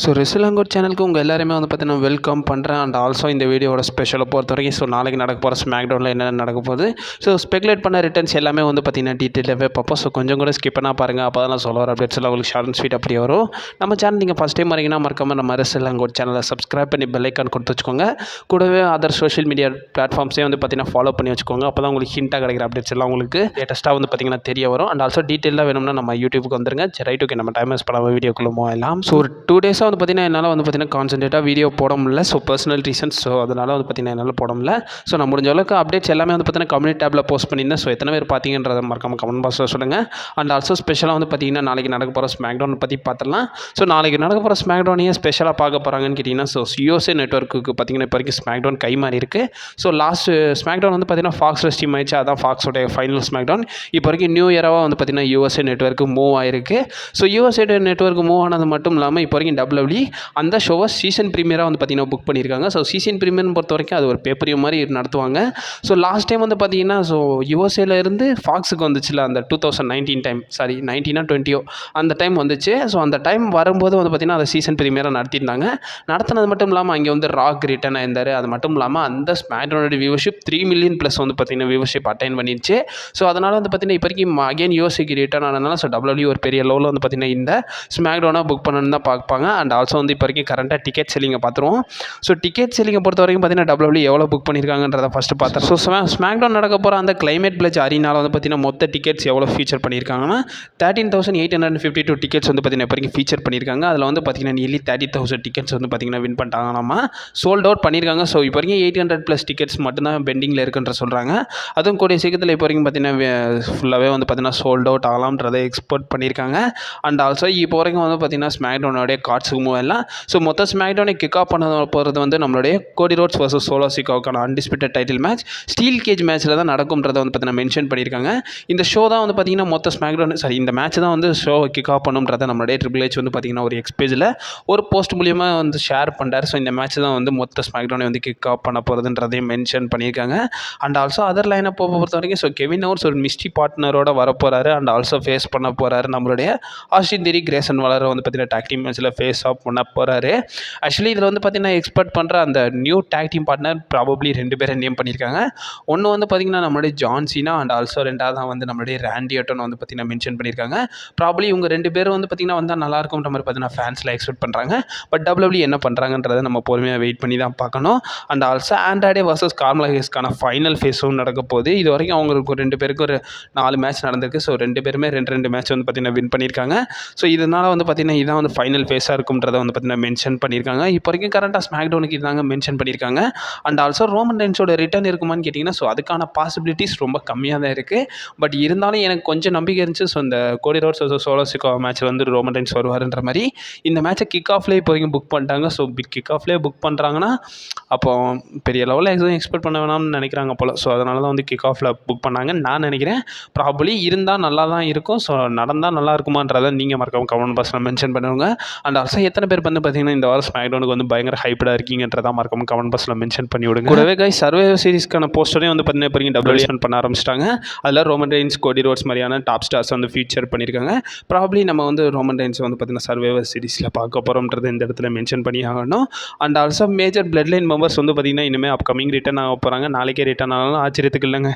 So ரெஸ்லிங்கோட் சேனலுக்கு உங்கள் எல்லாருமே வந்து பார்த்தீங்கன்னா வெல்கம் பண்ணுறேன். அண்ட் ஆல்சோ இந்த வீடியோட ஸ்பெஷலை பொறுத்த வரைக்கும் ஸோ நாளைக்கு நடக்க போகிற ஸ்மாக் டவுனில் என்னென்ன நடக்க போகுது, ஸோ ஸ்பெகுலேட் பண்ண ரிட்டர்ன்ஸ் எல்லாமே வந்து பார்த்தீங்கன்னா டீட்டெயிலாகவே பார்ப்போம். ஸோ கொஞ்சம் கூட ஸ்கிப் பண்ணால் பாருங்கள், அப்போ தான் நான் சொல்ல வர அப்டேட்ஸ் எல்லாம் உங்களுக்கு ஷார்ட் அண்ட் ஸ்வீட் அப்படி வரும். நம்ம சேனல் நீங்கள் ஃபஸ்ட் டைம் வரீங்கன்னா மறக்காமல் நம்ம ரெஸ்லிங்கோட் சேனலை சப்ஸ்கிரைப் பண்ணி பெல் ஐக்கான் கொடுத்து வச்சுக்கோங்க. கூடவே அதர் சோஷியல் மீடியா பிளாட்ஃபார்ம்ஸே வந்து பார்த்தீங்கன்னா ஃபாலோ பண்ணி வச்சுக்கோங்க. அப்போ தான் உங்களுக்கு ஹிண்டாக கிடைக்கிற அப்டேட்ஸ் எல்லாம் உங்களுக்கு லேட்டஸ்ட்டாக வந்து பார்த்தீங்கன்னா தெரிய வரும். அண்ட் ஆல்சோ டீட்டெயிலாக வேணும்னா நம்ம யூடியூப்க்கு வந்துருங்க. சரி ரைட், ஓகே, நம்ம டைம் வேஸ்ட் பண்ணாமல் வீடியோக்குள்ளே போகலாம். ஸோ ஒரு 2 டேஸாக வந்து பார்த்தீங்கன்னா என்னால் வந்து பார்த்தீங்கன்னா கான்சன்ட்ரேட்டாக வீடியோ போட முடியல. ஸோ பர்சனல் ரீசன்ஸ், ஸோ அதனால் வந்து பார்த்தீங்கன்னா என்னால் போட முடியல. ஸோ நான் முடிஞ்ச அளவுக்கு அப்டேட்ஸ் எல்லாமே வந்து பார்த்தீங்கன்னா கம்யூனிட்டி டேப்பில் போஸ்ட் பண்ணியிருந்தேன். ஸோ எத்தனை பேர் பார்த்தீங்கன்றத மறக்காம கமெண்ட் பாக்ஸில் சொல்லுங்கள். அண்ட் ஆல்சோ ஸ்பெஷலாக வந்து பார்த்தீங்கன்னா நாளைக்கு நடக்க போகிற ஸ்மாக் டவுன் பற்றி பார்த்துடலாம். ஸோ நாளைக்கு நடக்க போகிற ஸ்மாக் டவுனையே ஸ்பெஷலாக பார்க்க போகிறாங்கன்னு கேட்டிங்கன்னா, ஸோ யூஎஸ்ஏ நெட்வொர்க்குக்கு பார்த்தீங்கன்னா இப்போ வரைக்கும் ஸ்மாக் டவுன் கை மாறி இருக்குது. ஸோ லாஸ்ட் ஸ்மாக் டவுன் வந்து பார்த்தீங்கன்னா ஃபாக்ஸ் ஸ்ட்ரீம் ஆயிடுச்சு. அதான் ஃபாக்ஸோடைய ஃபைனல் ஸ்மாக் டவுன். இப்போ வரைக்கும் நியூ இயராக வந்து பார்த்தீங்கன்னா யூஎஸ்ஏ நெட்வொர்க்கு மூவ் ஆயிருக்கு. ஸோ யூஎஸ்ஏ நெட்வொர்க் மூவ் ஆனது மட்டும் இல்லாமல் இப்போ வரைக்கும் WWE அந்த ஷோவை சீசன் ப்ரீமியராக வந்து பார்த்தீங்கன்னா புக் பண்ணியிருக்காங்க. ஸோ சீசன் ப்ரீமியர்னு பொறுத்த வரைக்கும் அது ஒரு பேப்பரியம் மாதிரி நடத்துவாங்க. ஸோ லாஸ்ட் டைம் வந்து பார்த்தீங்கன்னா ஸோ யூஎஸ்ஏல இருந்து ஃபாக்ஸுக்கு வந்துச்சுல அந்த 2019 டைம், சாரி 19 20 அந்த டைம் வந்துச்சு. ஸோ அந்த டைம் வரும்போது வந்து பார்த்தீங்கன்னா அதை சீசன் ப்ரீமியராக நடத்தியிருந்தாங்க. நடத்தினது மட்டும் இல்லாமல் அங்கே வந்து ராக் ரிட்டர்ன் ஆயிருந்தார். அது மட்டும் இல்லாமல் அந்த ஸ்மாக்டவுனோட வியூவர்ஷிப் 3 மில்லியன் ப்ளஸ் வந்து பார்த்தீங்கன்னா வியூவர்ஷிப் அட்டைன் பண்ணிடுச்சு. ஸோ அதனால் வந்து பார்த்தீங்கன்னா இப்போ வரைக்கும் அகைன் யூஎஸ்ஏக்கு ரிட்டர்ன் ஆனதுனால ஸோ WWE ஒரு பெரிய லெவலில் வந்து பார்த்தீங்கன்னா இந்த ஸ்மாக்டவுனாக புக் பண்ணணும்னு தான் பார்ப்பாங்க. அண்ட் ஆல்சோ வந்து இப்போ வரைக்கும் கரண்ட்டாக டிக்கெட் செல்லிங்கை பார்த்துருவோம். ஸோ டிக்கெட் செல்லிங்கை பொறுத்த வரைக்கும் பார்த்தீங்கன்னா WWE எவ்வளோ புக் பண்ணியிருக்காங்கன்றதை ஃபஸ்ட்டு பார்த்துறோம். ஸோ ஸ்மாக் டவுன் நடக்க போகிற அந்த கிளைமேட் பிளட்ஜ் அரினால வந்து பார்த்தீங்கன்னா மொத்த டிக்கெட்ஸ் எவ்வளோ ஃபீச்சர் பண்ணியிருக்காங்கன்னா 13,852 டிக்கெட்ஸ் வந்து பார்த்தீங்கன்னா இப்போ வரைக்கும் ஃபீச்சர் பண்ணியிருக்காங்க. அதில் வந்து பார்த்தீங்கன்னா நியர்லி 30,000 டிக்கெட்ஸ் வந்து பார்த்தீங்கன்னா வின் பண்ணிட்டாங்க. நம்ம சோல்ட் அவுட் பண்ணியிருக்காங்க. ஸோ இப்போ வரைக்கும் 800+ டிக்கெட்ஸ் மட்டும்தான் பெண்டிங்கில் இருக்குன்ற சொல்கிறாங்க. அதுவும் கூடிய சீக்கிரத்தில் இப்போ வரைக்கும் பார்த்தீங்கன்னா ஃபுல்லாகவே வந்து பார்த்தீங்கன்னா சோல்ட் அவுட் ஆகலாம்ன்றதை எக்ஸ்போர்ட் பண்ணியிருக்காங்க. அண்ட் ஆல்சோ இப்போ வரைக்கும் வந்து பார்த்தீங்கன்னா ஸ்மாக் டவுனோடைய கார்ட்ஸுக்கு மூவ் எல்லாம் ஸோ மொத்த ஸ்மாக் டவுனை கிக் ஆஃப் பண்ண போகிறது வந்து நம்மளுடைய கோடி ரோட்ஸ் vs சோலோ சிக்காவுக்கான undisputed title match steel cage மேட்ச்சில் தான் நடக்கும்ன்றதை வந்து பார்த்தீங்கன்னா மென்ஷன் பண்ணியிருக்காங்க. இந்த ஷோ தான் வந்து பார்த்தீங்கன்னா மொத்த ஸ்மாக் டவுன், சாரி இந்த மேட்ச் தான் வந்து ஷோ கிக் ஆஃப் பண்ணுன்றதை நம்மளுடைய ட்ரிபிள் ஹெச் வந்து பார்த்தீங்கன்னா ஒரு எக்ஸ்பேஜில் ஒரு போஸ்ட் மூலியமாக வந்து ஷேர் பண்ணுறாரு. ஸோ இந்த மேட்ச் தான் வந்து மொத்த ஸ்மாக் டவுனை வந்து கிக் ஆஃப் பண்ண போகிறதுன்றதையும் மென்ஷன் பண்ணியிருக்காங்க. அண்ட் ஆல்சோ அதர் லைனை பொறுத்த வரைக்கும் ஸோ கெவின் ஓவன்ஸ் ஒரு மிஸ்டி பார்ட்னரோட வர போகிறாரு. அண்ட் ஆல்சோ ஃபேஸ் பண்ண போகிறாரு நம்மளுடைய ஆஸ்டின் தியரி கிரேசன் வாலரை வந்து பார்த்தீங்கன்னா டாக் டீம் மேட்ச்சில் ஃபேஸ் ஆஃப் பண்ண போகிறாரு. ஆக்சுவலி இதில் வந்து பார்த்தீங்கன்னா எக்ஸ்பெக்ட் பண்ணுற அந்த new talk team partner probably 2 பேரை நேம் பண்ணியிருக்காங்க. ஒன்று வந்து பார்த்தீங்கன்னா நம்மளுடைய ஜான் சீனா அண்ட் ஆல்சோ ரெண்டாவது தான் வந்து நம்மளுடைய ராண்டி ஆர்டன் வந்து பார்த்தீங்கன்னா மென்ஷன் பண்ணியிருக்காங்க. ப்ராபப்ளி இவங்க 2 பேரும் வந்து பார்த்தீங்கன்னா வந்தால் நல்லாயிருக்கும்ன்ற மாதிரி பார்த்தீங்கன்னா ஃபேன்ஸில் எக்ஸ்பெக்ட் பண்ணுறாங்க. பட் WWE என்ன பண்ணுறாங்கன்றதை நம்ம பொறுமையாக வெயிட் பண்ணி தான் பார்க்கணும். அண்ட் ஆல்சோ ஆண்ட்ராய்டே வர்சஸ் கார்மலா ஹேஸ்க்கான ஃபைனல் ஃபேஸும் நடக்க போகுது. இது வரைக்கும் அவங்களுக்கு 2 பேருக்கு ஒரு 4 மேட்ச் நடந்திருக்கு. ஸோ 2 பேருமே 2 மேட்ச் வந்து பார்த்தீங்கன்னா வின் பண்ணியிருக்காங்க. ஸோ இதனால் வந்து பார்த்தீங்கன்னா இதான் வந்து ஃபைனல் ஃபேஸாக இருக்கும்ன்றதை வந்து பார்த்தீங்கன்னா மென்ஷன் பண்ணியிருக்காங்க. இப்போ வரைக்கும் கரண்ட்டாக ஸ்மாக் டவுனுக்கு இதாங்க மென்ஷன் பண்ணியிருக்காங்க. அண்ட் ஆல்சோ ரோமன் ரெயின்ஸோட ரிட்டர்ன் இருக்குமான்னு கேட்டிங்கன்னா ஸோ அதுக்கான பாசிபிலிட்டிஸ் ரொம்ப கம்மியாக தான் இருக்குது. பட் இருந்தாலும் எனக்கு கொஞ்சம் நம்பிக்கை இருந்துச்சு. ஸோ இந்த கோடி ரோட்ஸ் சோலோ சிக்கோ மேட்ச்சில் வந்து ரோமன் ரெயின்ஸ் வருவாருன்ற மாதிரி இந்த மேட்ச்சை கிக் ஆஃப்லேயே இப்போ வரைக்கும் புக் பண்ணிட்டாங்க. ஸோ கிக் ஆஃப்லேயே புக் பண்ணுறாங்கன்னா அப்போ பெரிய லெவலில் எதுவும் எக்ஸ்பெக்ட் பண்ண வேணாம்னு நினைக்கிறாங்க போல். ஸோ அதனால தான் வந்து கிக் ஆஃபில் புக் பண்ணாங்கன்னு நான் நினைக்கிறேன். ப்ராபப்ளி இருந்தால் நல்லா தான் இருக்கும். ஸோ நடந்தால் நல்லா இருக்குமான்றதை நீங்கள் மறக்காம கமெண்ட் பாக்ஸில் மென்ஷன் பண்ணுவாங்க. அண்ட் ஆல்சோ எத்தனை பேர் வந்து பார்த்தீங்கன்னா இந்த வாரம் ஸ்மாக் டவுனுக்கு வந்து பயங்கர ஹைப்டாக இருக்கீங்கன்றதா மறக்காம கமெண்ட் பாக்ஸில் மென்ஷன் பண்ணி விடுங்க. கூடவே கைஸ் சர்வைவர் சீரிஸ்க்கான போஸ்டரையும் வந்து பார்த்தீங்கன்னா இப்போ வரைக்கும் WWE பண்ண ஆரம்பிச்சிட்டாங்க. அதில் ரோமன் ரெயின்ஸ், கோடி ரோட்ஸ் மாதிரியான டாப் ஸ்டார்ஸ் வந்து ஃபீச்சர் பண்ணியிருக்காங்க. ப்ராபப்ளி நம்ம வந்து ரோமன் ரெயின்ஸ் வந்து பார்த்தீங்கன்னா சர்வைவர் சீரிஸில் பார்க்க போகிறோம்ன்றது இந்த இடத்துல மென்ஷன் பண்ணி ஆகணும். And also major blood line members வந்து பார்த்தீங்கன்னா இனிமேல் அப்கமிங் ரிட்டர்ன் ஆக போகிறாங்க. நாளைக்கே ரிட்டர்ன் ஆனாலும் ஆச்சரியத்துக்கு இல்லைங்க.